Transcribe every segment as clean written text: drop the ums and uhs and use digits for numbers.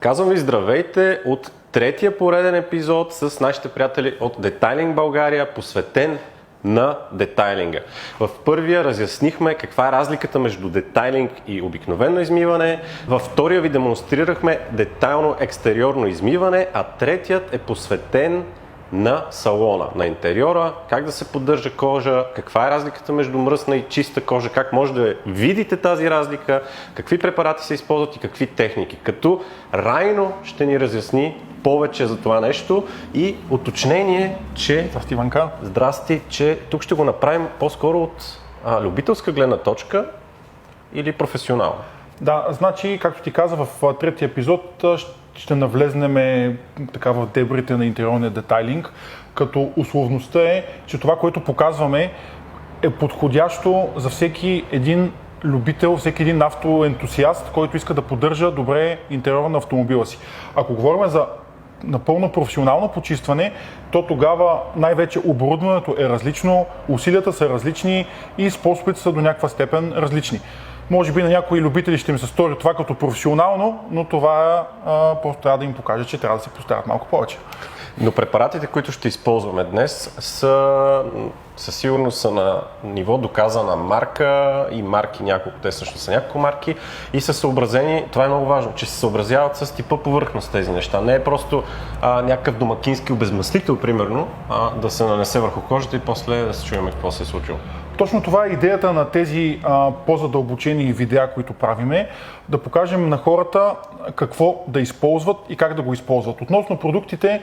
Казвам ви здравейте от третия пореден епизод с нашите приятели от Детайлинг България, посветен на детайлинга. В първия разяснихме каква е разликата между детайлинг и обикновено измиване, във втория ви демонстрирахме детайлно екстериорно измиване, а третият е посветен на салона, на интериора, как да се поддържа кожа, каква е разликата между мръсна и чиста кожа, как може да видите тази разлика, какви препарати се използват и какви техники. Като Райно ще ни разясни повече за това нещо и уточнение, че... Здрасти, Иванка. Здрасти, че тук ще го направим по-скоро от любителска гледна точка или професионална. Да, значи, както ти каза, в третия епизод ще навлезнем в дебрите на интериорния детайлинг, като условността е, че това, което показваме, е подходящо за всеки един любител, всеки един автоентусиаст, който иска да поддържа добре интериора на автомобила си. Ако говорим за напълно професионално почистване, то тогава най-вече оборудването е различно, усилията са различни и способите са до някаква степен различни. Може би на някои любители ще ми се стори това като професионално, но това просто трябва да им покажа, че трябва да се постарат малко повече. Но препаратите, които ще използваме днес, със сигурност са на ниво доказана марка и марки няколко, те също са няколко марки и са съобразени, това е много важно, че се съобразяват с типа повърхност тези неща. Не е просто някакъв домакински обезмъслител, примерно, да се нанесе върху кожата и после да се чуем какво се е случило. Точно това е идеята на тези по-задълбочени видеа, които правиме, да покажем на хората какво да използват и как да го използват. Относно продуктите,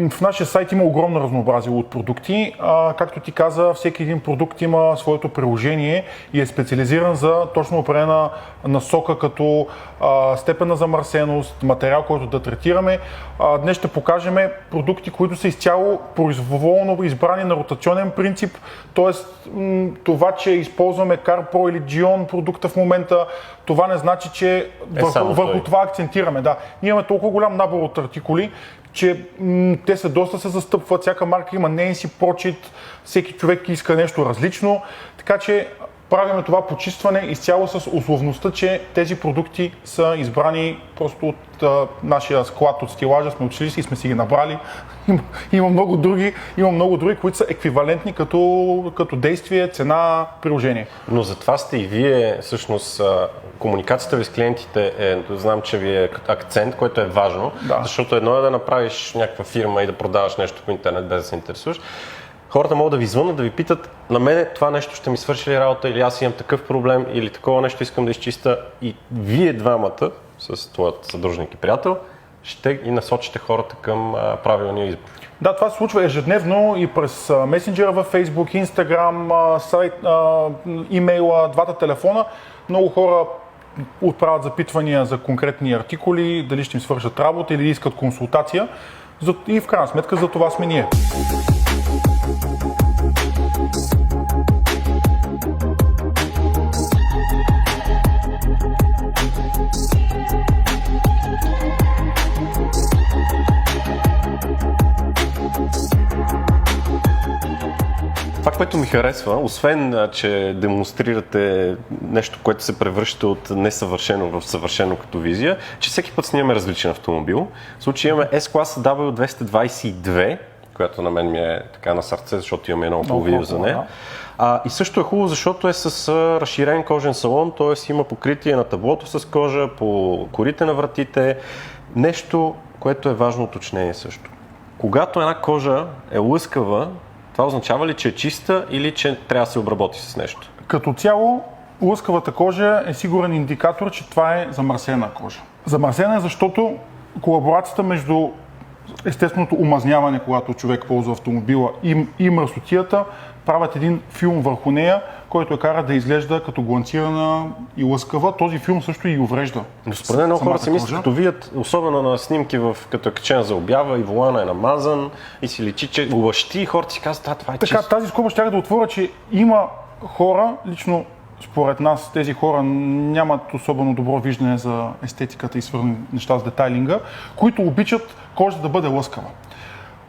в нашия сайт има огромно разнообразие от продукти. Както ти каза, всеки един продукт има своето приложение и е специализиран за точно определена насока, като степен на замърсеност, материал, който да третираме. Днес ще покажем продукти, които са изцяло произволно избрани на ротационен принцип, т.е. това, че използваме CarPro или Gion продукта в момента, това не значи, че върху това акцентираме. Да, ние имаме толкова голям набор от артикули, че те доста се застъпват, всяка марка има нейн си прочит, всеки човек иска нещо различно, така че правим това почистване изцяло с условността, че тези продукти са избрани просто от нашия склад от стилажа, сме отшли и сме си ги набрали. Има много други, които са еквивалентни като действие, цена, приложение. Но затова сте и вие, всъщност, комуникацията ви с клиентите знам, че ви е акцент, което е важно, да. Защото едно е да направиш някаква фирма и да продаваш нещо по интернет без да се интересуваш. Хората могат да ви звъннат, да ви питат, на мене това нещо ще ми свърши ли работа или аз имам такъв проблем или такова нещо искам да изчиста и вие двамата с твоят съдружник и приятел ще и насочите хората към правилния избор. Да, това се случва ежедневно и през месенджера във Facebook, Instagram, сайт, имейла, двата телефона. Много хора отправят запитвания за конкретни артикули, дали ще им свършат работа или искат консултация и в крайна сметка за това сме ние. Това, което ми харесва, освен, че демонстрирате нещо, което се превръща от несъвършено в съвършено като визия, че всеки път снимаме различен автомобил. В случай имаме S-класа W222, която на мен ми е така на сърце, защото имаме едно хубаво видео за нея. И също е хубаво, защото е с разширен кожен салон, т.е. има покритие на таблото с кожа, по корите на вратите. Нещо, което е важно уточнение също. Когато една кожа е лъскава, това означава ли, че е чиста или че трябва да се обработи с нещо? Като цяло, лъскавата кожа е сигурен индикатор, че това е замърсена кожа. Замърсена е, защото колаборацията между естественото омазняване, когато човек ползва автомобила и мръсотията, правят един филм върху нея, който я кара да изглежда като гланцирана и лъскава. Този филм също и уврежда. Но според мен много хора си мислят, като видят, особено на снимки, като е качен за обява и волана е намазан и си личи, че лъщи и хората си казват, това е чисто. Така, тази скоба ще да отворя, че има хора, лично според нас тези хора нямат особено добро виждане за естетиката и свързани неща с детайлинга, които обичат кожата да бъде лъскава.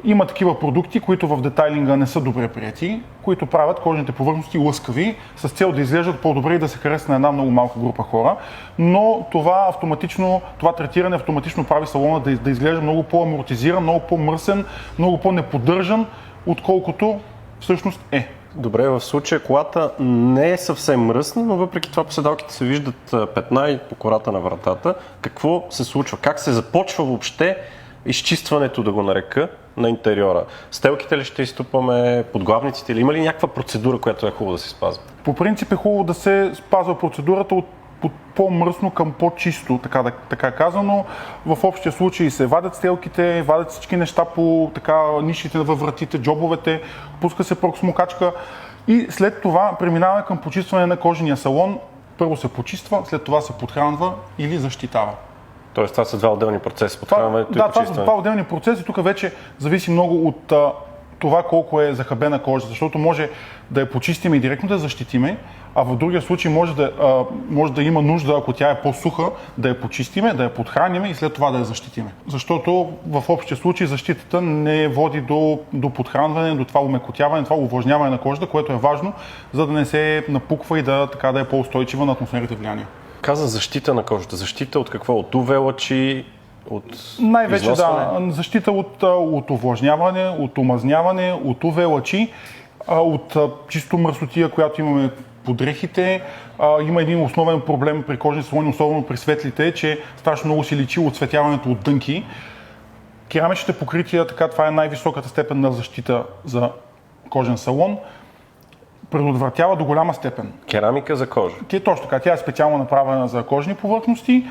Има такива продукти, които в детайлинга не са добре приети, които правят кожните повърхности лъскави, с цел да изглеждат по-добре и да се харесат на една много малка група хора. Но това третиране автоматично прави салона да изглежда много по-амортизиран, много по-мръсен, много по-неподдържан, отколкото всъщност е. Добре, в случая колата не е съвсем мръсна, но въпреки това по седалките се виждат петна и по кората на вратата. Какво се случва? Как се започва въобще изчистването, да го нарека, на интериора? Стелките ли ще изтупаме, подглавниците ли? Има ли някаква процедура, която е хубаво да се спазва? По принцип е хубаво да се спазва процедурата от по-мръсно към по-чисто, така казано. В общия случай се вадят стелките, вадят всички неща по нишите във вратите, джобовете, пуска се проксмокачка и след това преминаваме към почистване на кожения салон. Първо се почиства, след това се подхранва или защитава. Тоест това са два отделни процеса, подхранването и почистването. почистването. Това са два отделни процеси. Тук вече зависи много от това колко е захабена кожа, защото може да я почистим и директно да я защитиме, а в другия случай може да има нужда, ако тя е по-суха, да я почистиме, да я подхраниме и след това да я защитиме. Защото в общия случай защитата не води до подхранване, до това умекотяване, това увлажняване на кожата, което е важно, за да не се напуква и да е по-устойчива на атмосферните влияния. Каза защита на кожата. Защита от какво? От UV лъчи? От най-вече износване? Защита от увлажняване, от омазняване, от UV лъчи, от чисто мръсотия, която имаме по дрехите. Има един основен проблем при кожни салони, особено при светлите, че страшно много се личи оцветяването от дънки. Керамичните покрития, това е най-високата степен на защита за кожен салон, предотвратява до голяма степен. Керамика за кожа. Точно така, тя е специално направена за кожни повърхности.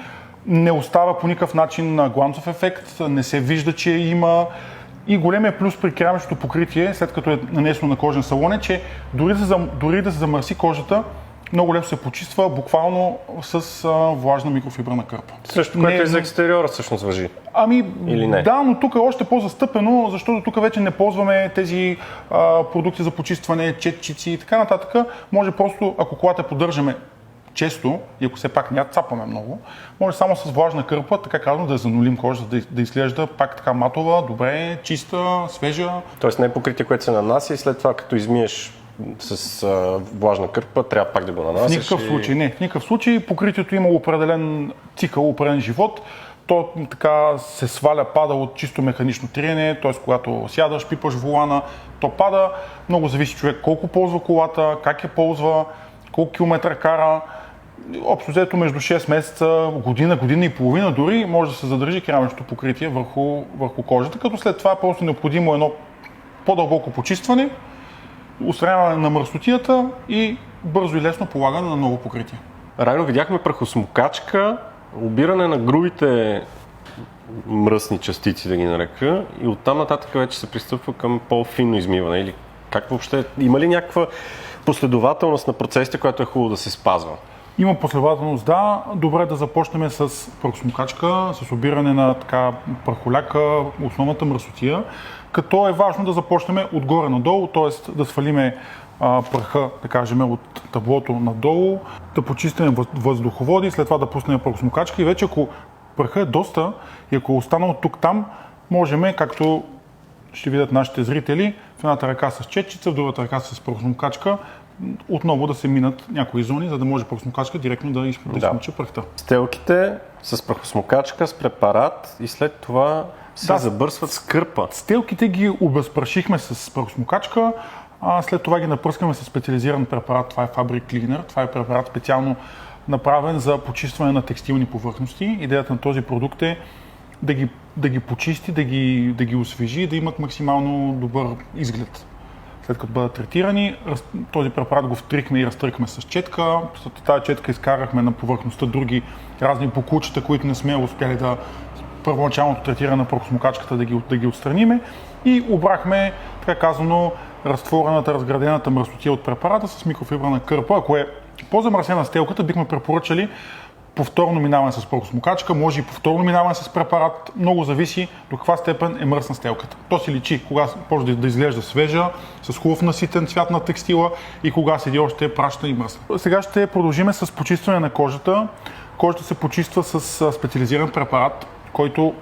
Не остава по никакъв начин гланцов ефект, не се вижда, че има. И големия плюс при керамичното покритие, след като е нанесено на кожен салон, е, че дори да се замърси кожата, много лесно се почиства, буквално с влажна микрофибрена кърпа. Също, което и за екстериора всъщност важи. Или не? Да, но тук е още по-застъпено, защото тук вече не ползваме тези продукти за почистване, четчици и така нататък. Може просто, ако колата поддържаме често, и ако все пак не я цапаме много, може само с влажна кърпа, така казано, да я занулим кожата, да изглежда пак така матова, добре, чиста, свежа. Тоест не е покритие, което се нанася и след това като измиеш с влажна кърпа, трябва пак да го нанасяш. В никакъв случай, не. В никакъв случай покритието има определен цикъл, определен живот. То така се сваля, пада от чисто механично триене, т.е. когато сядаш, пипаш волана, то пада. Много зависи човек колко ползва колата, как я ползва, колко километра кара. Общо взето между 6 месеца, година и половина дори може да се задържи керамичното покритие върху кожата, като след това просто необходимо едно по-дълбоко почистване, отстраняване на мръснотията и бързо и лесно полагане на ново покритие. Райно, видяхме прахосмокачка, обиране на грубите мръсни частици, да ги нарека, и оттам нататък вече се пристъпва към по-финно измиване. Или как въобще, има ли някаква последователност на процесите, която е хубаво да се спазва? Има последователност, да. Добре е да започнем с прахосмокачка, с обиране на прахоляка, основната мръсотия, като е важно да започнем отгоре надолу, т.е. да свалиме праха, да кажем, от таблото надолу, да почистим въздуховоди, след това да пуснем прахосмокачка и вече ако праха е доста и ако е останал тук-там, можем, както ще видят нашите зрители, в едната ръка с четчица, в другата ръка с прахосмокачка, отново да се минат някои зони, за да може прахосмокачка директно да измъчи прахта. Стелките с прахосмокачка, с препарат и след това се забърсват с кърпа. Стелките ги обезпрашихме с прахосмокачка, след това ги напръскаме с специализиран препарат. Това е Fabric Cleaner. Това е препарат специално направен за почистване на текстилни повърхности. Идеята на този продукт е да ги почисти, да ги освежи и да имат максимално добър изглед. След като бъдат третирани, този препарат го втрихме и разтъркаме с четка. С тази четка изкарахме на повърхността други разни покулчета, които не сме успяли да първоначалното третиране на прахосмокачката да ги отстраниме и обрахме, така казано, разтворената, разградената мръсотия от препарата с микрофибрена кърпа. Ако е по-замърсена стелката, бихме препоръчали повторно минаване с прахосмокачка, може и повторно минаване с препарат. Много зависи до каква степен е мръсна стелката. То се личи кога може да изглежда свежа, с хубав наситен цвят на текстила и кога седи още прашна и мръсна. Сега ще продължим с почистване на кожата. Кожата се почиства с специализиран препарат, който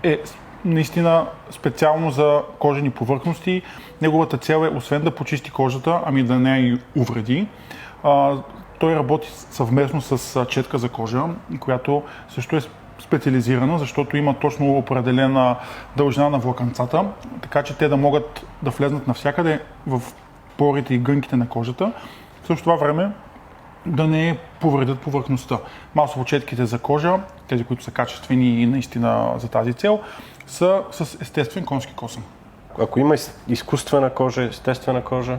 е наистина специално за кожени повърхности. Неговата цел е освен да почисти кожата, ами да не я увреди. Той работи съвместно с четка за кожа, която също е специализирана, защото има точно определена дължина на влакънцата, така че те да могат да влезнат навсякъде в порите и гънките на кожата. В същото това време да не повредят повърхността. Масово четките за кожа, тези, които са качествени и наистина за тази цел, са с естествен конски косъм. Ако има изкуствена кожа, естествена кожа?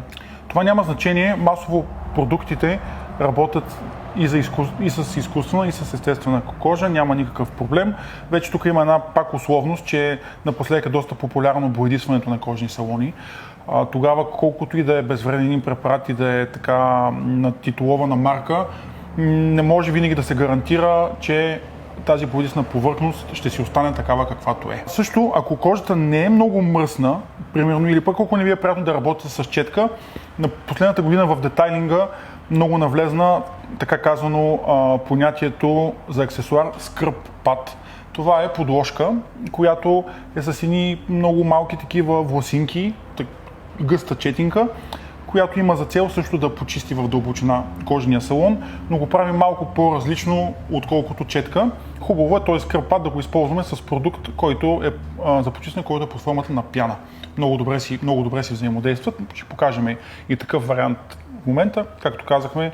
Това няма значение. Масово продуктите работят и с изкуствена, и с естествена кожа. Няма никакъв проблем. Вече тук има една пак условност, че напоследък е доста популярно боядисването на кожни салони. Тогава, колкото и да е безвреден препарат и да е така на титулована марка, не може винаги да се гарантира, че тази боядисна повърхност ще си остане такава каквато е. Също, ако кожата не е много мръсна, примерно, или пък ако не ви е приятно да работите с четка, на последната година в детайлинга много навлезна, така казано, понятието за аксесуар скръб пад. Това е подложка, която е с едни много малки такива власинки, гъста четинка, която има за цел също да почисти в дълбочина кожния салон, но го прави малко по-различно, отколкото четка. Хубаво е този скръб пад да го използваме с продукт, който е за почистване, който е под формата на пяна. Много добре си взаимодействат. Ще покажем и такъв вариант в момента. Както казахме,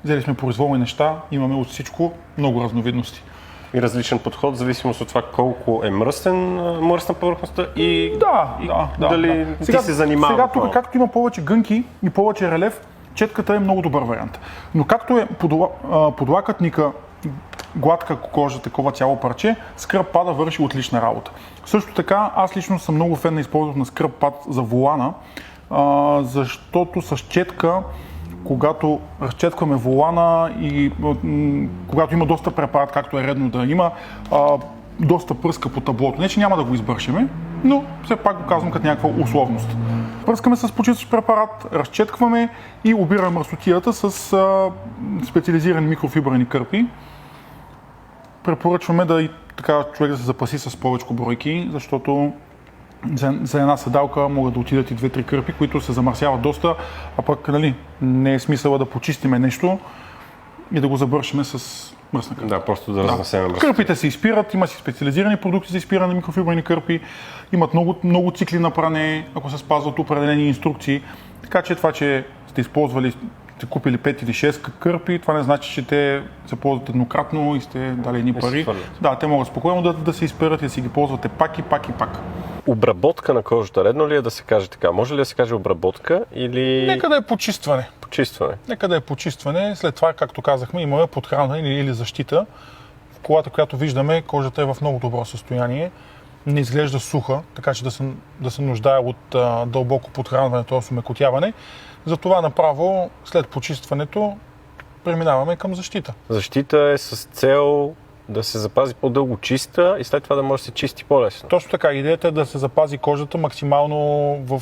взели сме произволни неща, имаме от всичко много разновидности. И различен подход, в зависимост от това колко е мръсна повърхността и дали ти се занимава. Сега тук, както има повече гънки и повече релеф, четката е много добър вариант. Но както е подлакътника, гладка кожа, такова цяло парче, скръб пада върши отлична работа. Също така, аз лично съм много фен на използването на скръб пад за волана, защото с четка, когато разчеткваме волана и когато има доста препарат, както е редно да има, доста пръска по таблото. Не, че няма да го избършиме, но все пак го казвам като някаква условност. Пръскаме с почистващ препарат, разчеткваме и обираме мръсотията с специализирани микрофибрени кърпи. Препоръчваме да и така човек да се запаси с повече бройки, защото за една седалка могат да отидат и 2-3 кърпи, които се замърсяват доста, а пък не е смисъла да почистиме нещо и да го забършиме с мръсна кърпа. Да, просто да разнесеме мръсна. Кърпите се изпират, има си специализирани продукти за изпиране на микрофибрени кърпи, имат много цикли на пране, ако се спазват определени инструкции, така че това, че сте използвали, сте купили 5 или 6 кърпи, това не значи, че те се ползват еднократно и сте дали едни пари. Да, те могат спокойно да се изперат и да си ги ползвате пак и пак и пак. Обработка на кожата, редно ли е да се каже така? Може ли да се каже обработка или... Нека да е почистване. Почистване. Нека да е почистване. След това, както казахме, имаме подхранване или защита. В колата, която виждаме, кожата е в много добро състояние. Не изглежда суха, така че да се нуждае от дълбоко подхранване, т.е. омекотяване. Затова направо, след почистването, преминаваме към защита. Защита е с цел да се запази по-дълго чиста и след това да може да се чисти по-лесно. Точно така. Идеята е да се запази кожата максимално в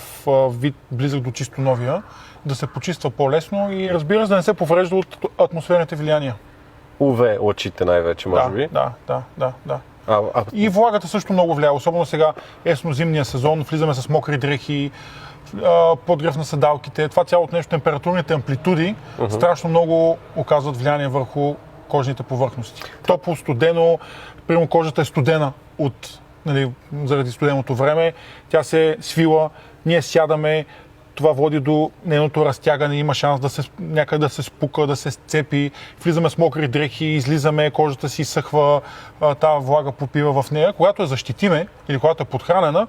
вид близък до чисто новия, да се почиства по-лесно и разбира се да не се поврежда от атмосферните влияния. УВ лъчите най-вече, може би? Да. И влагата също много влияе, особено сега есенно-зимния сезон, влизаме с мокри дрехи, подгрев на седалките, това цялото нещо, температурните амплитуди страшно много оказват влияние върху кожните повърхности. Топло, студено, примерно кожата е студена заради студеното време, тя се свила, ние сядаме, това води до нейното разтягане, има шанс някъде да се спука, да се сцепи, влизаме с мокри дрехи, излизаме, кожата си съхва, тази влага попива в нея. Когато я защитиме или когато е подхранена,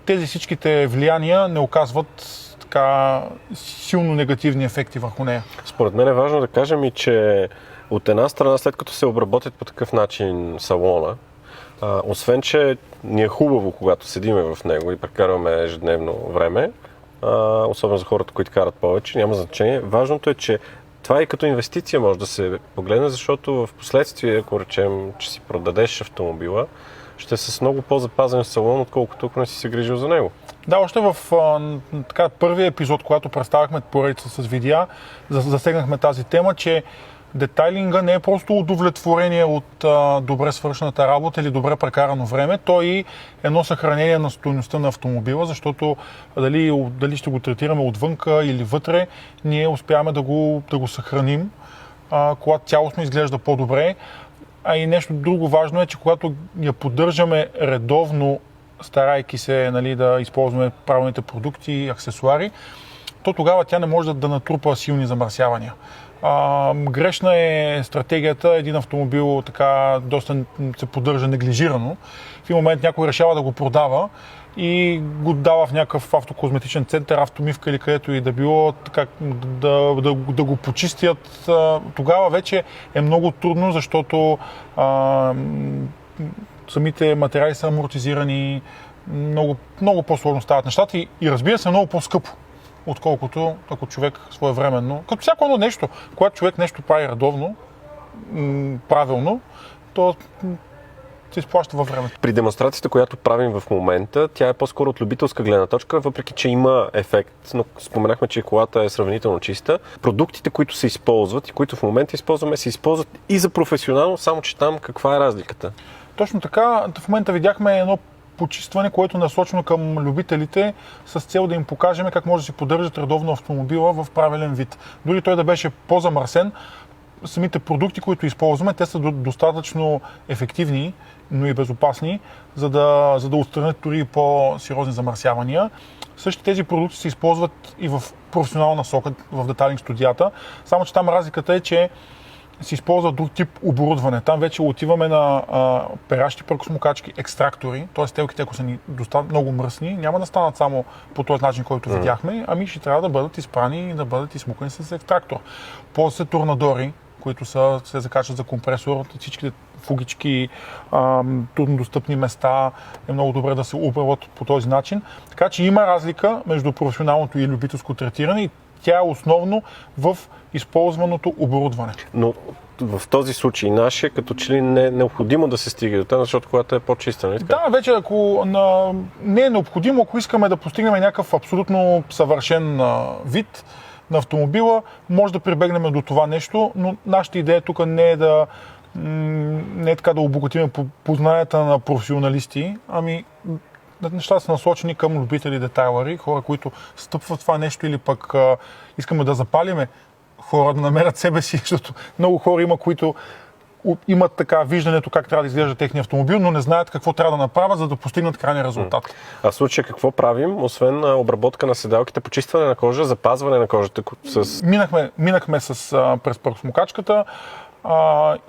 тези всичките влияния не оказват така силно негативни ефекти върху нея. Според мен е важно да кажем и, че от една страна, след като се обработят по такъв начин салона, освен, че ни е хубаво, когато седиме в него и прекарваме ежедневно време, особено за хората, които карат повече, няма значение. Важното е, че това и като инвестиция може да се погледне, защото в последствие, ако речем, че си продадеш автомобила, ще е с много по-запазен салон, отколкото ако не си се грижил за него. Да, още в първия епизод, когато представяхме поредица с видеа, засегнахме тази тема, че детайлинга не е просто удовлетворение от добре свършената работа или добре прекарано време, то е и едно съхранение на стойността на автомобила, защото дали ще го третираме отвънка или вътре, ние успяваме да го съхраним, когато цялостно изглежда по-добре. А и нещо друго важно е, че когато я поддържаме редовно, старайки се, нали, да използваме правилните продукти и аксесуари, то тогава тя не може да натрупа силни замърсявания. Грешна е стратегията един автомобил така доста се поддържа неглижирано. В един момент някой решава да го продава и го дава в някакъв автокозметичен център, автомивка или където и да било, така, да го почистят. Тогава вече е много трудно, защото самите материали са амортизирани, много, много по-сложно стават нещата и разбира се, много по-скъпо, отколкото ако човек своевременно. Като всяко едно нещо, когато човек нещо прави редовно, правилно, то се изплаща във времето. При демонстрацията, която правим в момента, тя е по-скоро от любителска гледна точка, въпреки че има ефект, но споменахме, че колата е сравнително чиста. Продуктите, които се използват и които в момента използваме, се използват и за професионално, само че там каква е разликата? Точно така, в момента видяхме едно почистване, което е насочено към любителите с цел да им покажем как може да си поддържат редовно автомобила в правилен вид. Дори той да беше по-замърсен, самите продукти, които използваме, те са достатъчно ефективни, но и безопасни, за да отстранят дори и по-сериозни замърсявания. Същите тези продукти се използват и в професионална насока, в детайлинг студията, само че там разликата е, че се използва друг тип оборудване. Там вече отиваме на перащи пръкосмокачки, екстрактори, т.е. телките, ако са ни много мръсни, няма да станат само по този начин, който видяхме, ами ще трябва да бъдат изпрани и да бъдат изсмукани с екстрактор. После торнадори, които се закачат за компресор, от всичките фугички, труднодостъпни места, е много добре да се обработват по този начин. Така че има разлика между професионалното и любителско третиране и тя е основно в използваното оборудване. Но в този случай нашия, като че ли не е необходимо да се стига до там, защото колата е по-чиста, нали така? Да, вече ако не е необходимо, ако искаме да постигнем някакъв абсолютно съвършен вид на автомобила, може да прибегнем до това нещо, но нашата идея тук не е така да обогатим познанията на професионалисти, ами нещата са насочени към любители детайлери, хора, които стъпват това нещо или пък искаме да запалиме хора да намерят себе си, защото много хора има, които имат така виждането как трябва да изглежда техния автомобил, но не знаят какво трябва да направят, за да постигнат крайния резултат. А в случая какво правим, освен обработка на седалките, почистване на кожа, запазване на кожата с... Минахме през пръкосмокачката,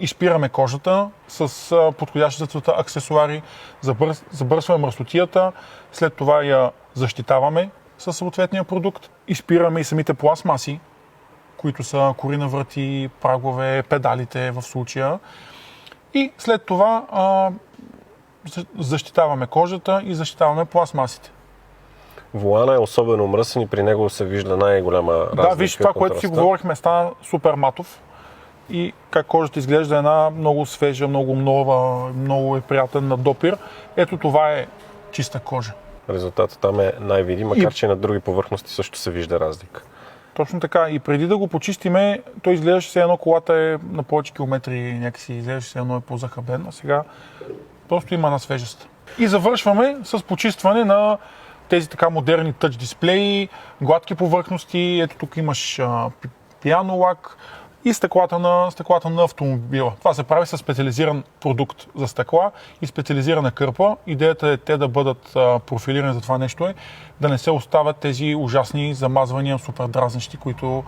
изпираме кожата с подходящи за целта аксесуари, забърсваме мръсотията, след това я защитаваме със съответния продукт, изпираме и самите пластмаси, които са корина врати, прагове, педалите в случая. И след това защитаваме кожата и защитаваме пластмасите. Волана е особено мръсен и при него се вижда най-голяма разлика. Да, виж това, което си говорихме, стана супер матов. И как кожата изглежда една много свежа, много нова, много е приятен на допир. Ето това е чиста кожа. Резултатът там е най-видим, макар че на други повърхности също се вижда разлика. Точно така. И преди да го почистиме, той изглеждаше все едно колата е на повече километри, някакси изглеждаше все едно е по-захабен, а сега просто има на свежест. И завършваме с почистване на тези така модерни тъч дисплеи, гладки повърхности. Ето тук имаш пиано лак и стъклата на автомобила. Това се прави с специализиран продукт за стъкла и специализирана кърпа. Идеята е те да бъдат профилирани за това нещо е да не се оставят тези ужасни замазвания, супер дразнещи, които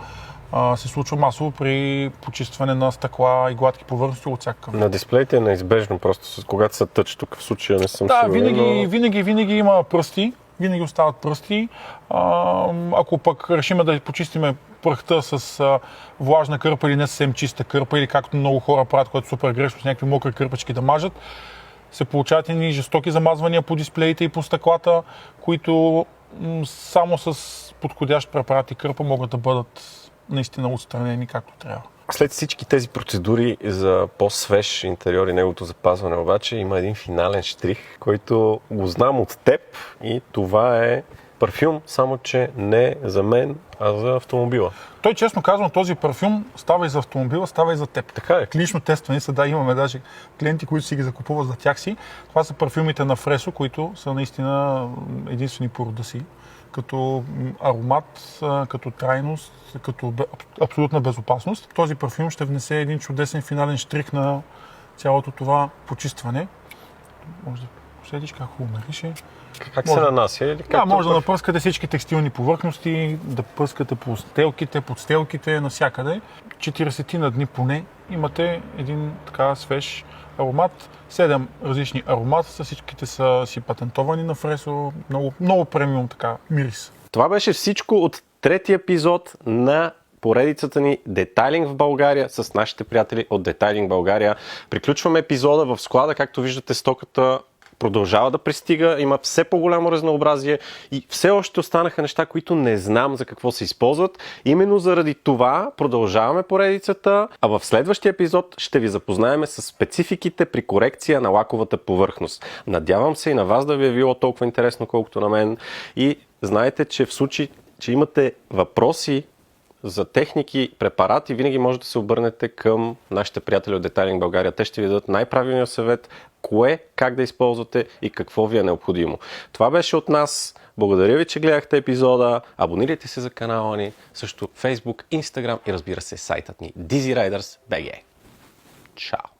се случва масово при почистване на стъкла и гладки повърхности от всякакъв. На дисплеите е неизбежно, просто когато са тъч, тук в случая не съм сигурен. Да, винаги има пръсти. Винаги остават пръсти. Ако пък решиме да почистиме пръхта с влажна кърпа или не съвсем чиста кърпа, или както много хора правят, което е супер грешно, с някакви мокри кърпички да мажат, се получават едни жестоки замазвания по дисплеите и по стъклата, които само с подходящ препарат и кърпа могат да бъдат наистина отстранени както трябва. След всички тези процедури за по-свеж интериор и неговото запазване обаче има един финален щрих, който го знам от теб и това е парфюм, само че не за мен, а за автомобила. Той, честно казвам, този парфюм става и за автомобила, става и за теб. Така е. Клинично тестване са, да, имаме даже клиенти, които си ги закупуват за тях си. Това са парфюмите на Фресо, които са наистина единствени по рода си. Като аромат, като трайност, като абсолютна безопасност. Този парфюм ще внесе един чудесен финален штрих на цялото това почистване. Може да усетиш как хубаво мирише. Как се нанася? Или Да, може да напръскате всички текстилни повърхности, да пръскате по стелките, подстелките, навсякъде. 40 на дни поне имате един така свеж аромат. 7 различни аромата, всичките са си патентовани на Фресо. Много премиум така мирис. Това беше всичко от третия епизод на поредицата ни Детайлинг в България с нашите приятели от Детайлинг България. Приключваме епизода в склада, както виждате, стоката продължава да пристига, има все по-голямо разнообразие и все още останаха неща, които не знам за какво се използват. Именно заради това продължаваме поредицата, а в следващия епизод ще ви запознаем с спецификите при корекция на лаковата повърхност. Надявам се и на вас да ви е било толкова интересно, колкото на мен, и знаете, че в случай, че имате въпроси за техники, препарати, винаги може да се обърнете към нашите приятели от Детайлинг България. Те ще ви дадат най-правилния съвет, кое, как да използвате и какво ви е необходимо. Това беше от нас. Благодаря ви, че гледахте епизода. Абонирайте се за канала ни, също Facebook, Instagram и разбира се сайтът ни DizyRiders.bg. Чао!